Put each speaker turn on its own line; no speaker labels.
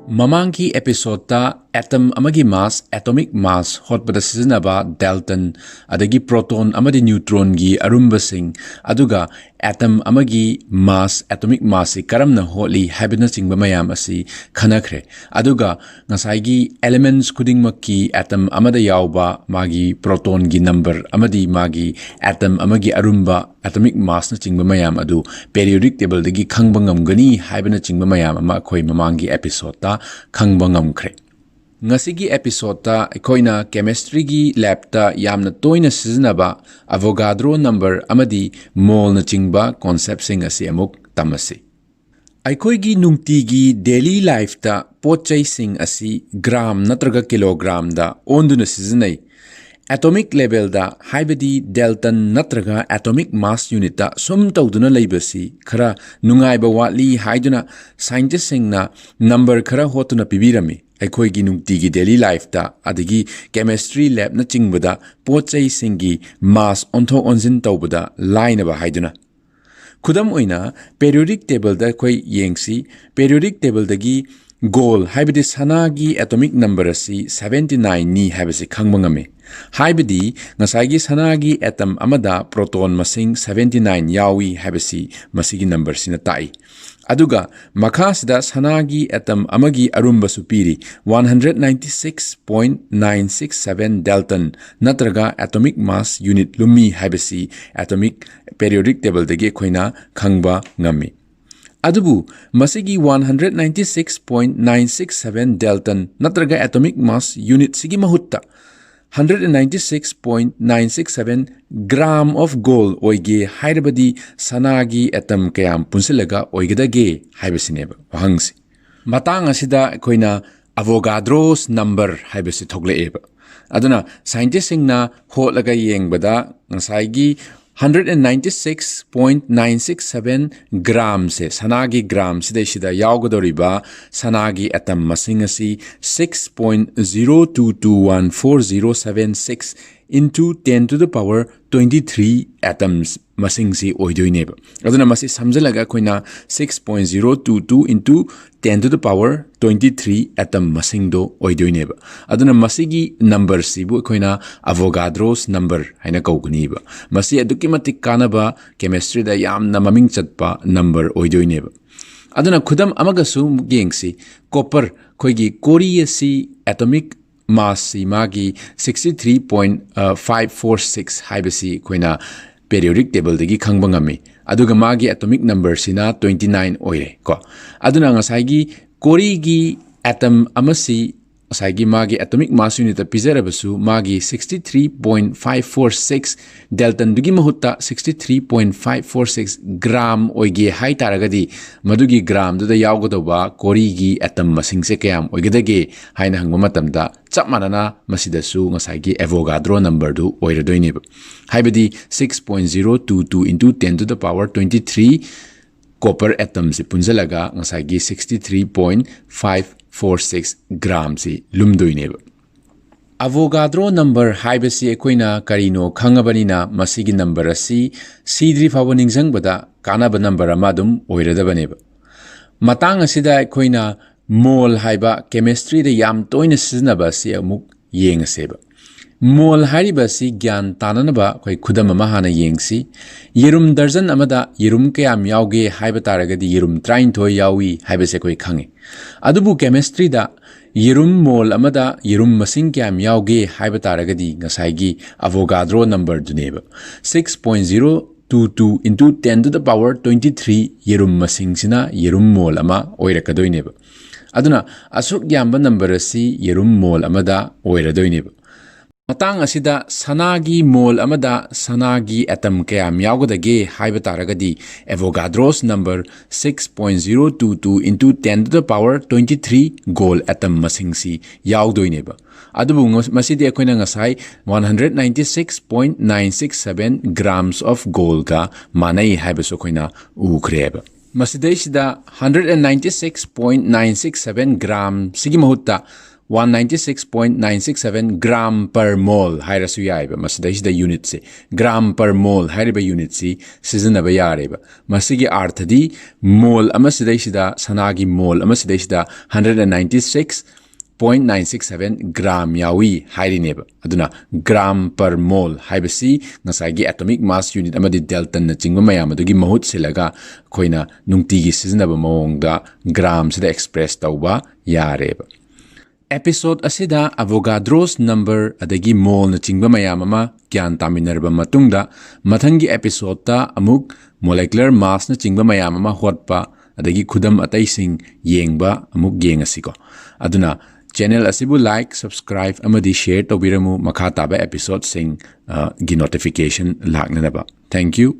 Mamangi episode atom amagi mass atomic mass hotpada sizinaba Dalton adagi proton amadi neutron gi arumba sing aduga atom amagi mass atomic mass karamna hotli habina singba mayam asi khanakre aduga ngasai gi elements kuding makki atom amada yauba magi proton gi number amadi magi atom amagi arumba atomic mass na chingba mayam adu periodic table dagi khangba ngamgani habina chingba mayam ama khoi mamangi episode khangba ngamkhre ngasigi episode ta akoina chemistry gi lab ta yamna toina sizinaba avogadro number amadi mole na chingba concept sing asi amuk tamasi aikoi gi nungti gi daily life ta pochai sing asi gram natraga kilogram da onduna sizinai atomic level da haibadi Dalton natraga atomic mass unit da sum tawduna leibasi khara nungai ba watli haiduna scientist sing na number khara hotuna pibirami aikoi gi nungti gi daily life da adigi chemistry lab na chingbada pochai singi mass onthok onjin tawbada line ba haiduna khudam oina periodic table da koi yengsi periodic table dagi goal haibadi sanagi atomic number asi 79 ni haibasi khangmangame haibadi ngasagi sanagi atom amada proton masing 79 yawi haibasi masigi number sina tai aduga makhasida sanagi atom amagi arumba supiri 196.967 Dalton natraga atomic mass unit lumi haibasi atomic periodic table dagi khoina khangba ngami adubu masigi 196.967 Dalton natraga atomic mass unit sigi mahutta 196.967 gram of gold oige hairabadi sanagi atom kayam punsilaga oigedage haibasineba wahangsi matang asida koina avogadro's number haibasi thogleeba aduna scientist singna holaga yengbada ngasai 196.967 gram se sanagi gram sida yaugadoriba sanagi atom masing asi 6.02214076 into 10 to the power 23 atoms masing si oidoineba aduna masi samjalaga koina 6.022 into 10 to the power 23 atom masing do oidoineba aduna masigi number sibu koina avogadro's number haina kaugniba masi adukimatik kanaba chemistry da yamna maming chatpa number oidoineba aduna khudam amagasu gengsi copper khoigi koriasi atomic mass si magi 63.546 haibasi koina periodic table dagi khangbangami aduga magi atomic number sina 29 oire ko aduna ngasai gi kori gi atom amasi asai magi atomic mass unit pizarabasu magi 63.546 Dalton dugi mahutta 63.546 gram oige hai taragadi madugi gram duda yaugodoba kori gi atom masing se kayam oigedage haina hangba matamda chap manana masidasu ngasai gi avogadro number du oiradoineba haibadi 6.022 into 10 to the power 23 copper atom si punjalaga ngasai gi 63.546 gram si lumdoineba avogadro number haibasi ekoina karino khangabanina masigi number asi sidri fawoning jangbada kanaba number amadum oiradabaneba matang asida ekoina mole haiba chemistry de yam toina siznaba si amuk yengaseba mole haribasi gyan tananaba koi khudam ama hana yengsi yerum darjan amada yerum kayam yauge haiba taragadi yerum 39 yawi haibase koi khange adubu chemistry da yerum mole amada yerum masing kayam yauge haiba taragadi ngasai gi avogadro number duneba 6.022 into 10 to the power 23 yerum masing sina yerum mole ama oirakadoineba aduna asuk yamba number asi yerum mole amada oiradoineba matang asida sanagi mole amada sanagi atom kayam yaugadage haiba taragadi avogadro's number 6.022 into 10 to the power 23 gold atom masing si yaudoineba adubu masidi akoina ngasai 196.967 grams of gold ga manai haiba so koina ukreba masidai sida 196.967 gram sigi mahutta 196.967 gram per mole hairasu yaiba masida unit se gram per mole hairiba unit si sizinaba yareba masigi arthadi mole amasida sanagi mole amasida 196.967 gram yawi hairineba aduna gram per mole haibasi ngasagi atomic mass unit amadi dalton na chingba mayam adugi mahut silaga koina nungtigi sizinaba mawongda gram sida express tawba yareba episode asida Avogadro's number adagi mole na chingba mayam ama gyan taminarba matungda mathangi episode ta amuk molecular mass na chingba mayam ama hotpa adagi khudam ataising yengba amuk yengasiko aduna channel asibu like subscribe amadi share tobiramu makha taba episode sing gi notification laknanaba thank you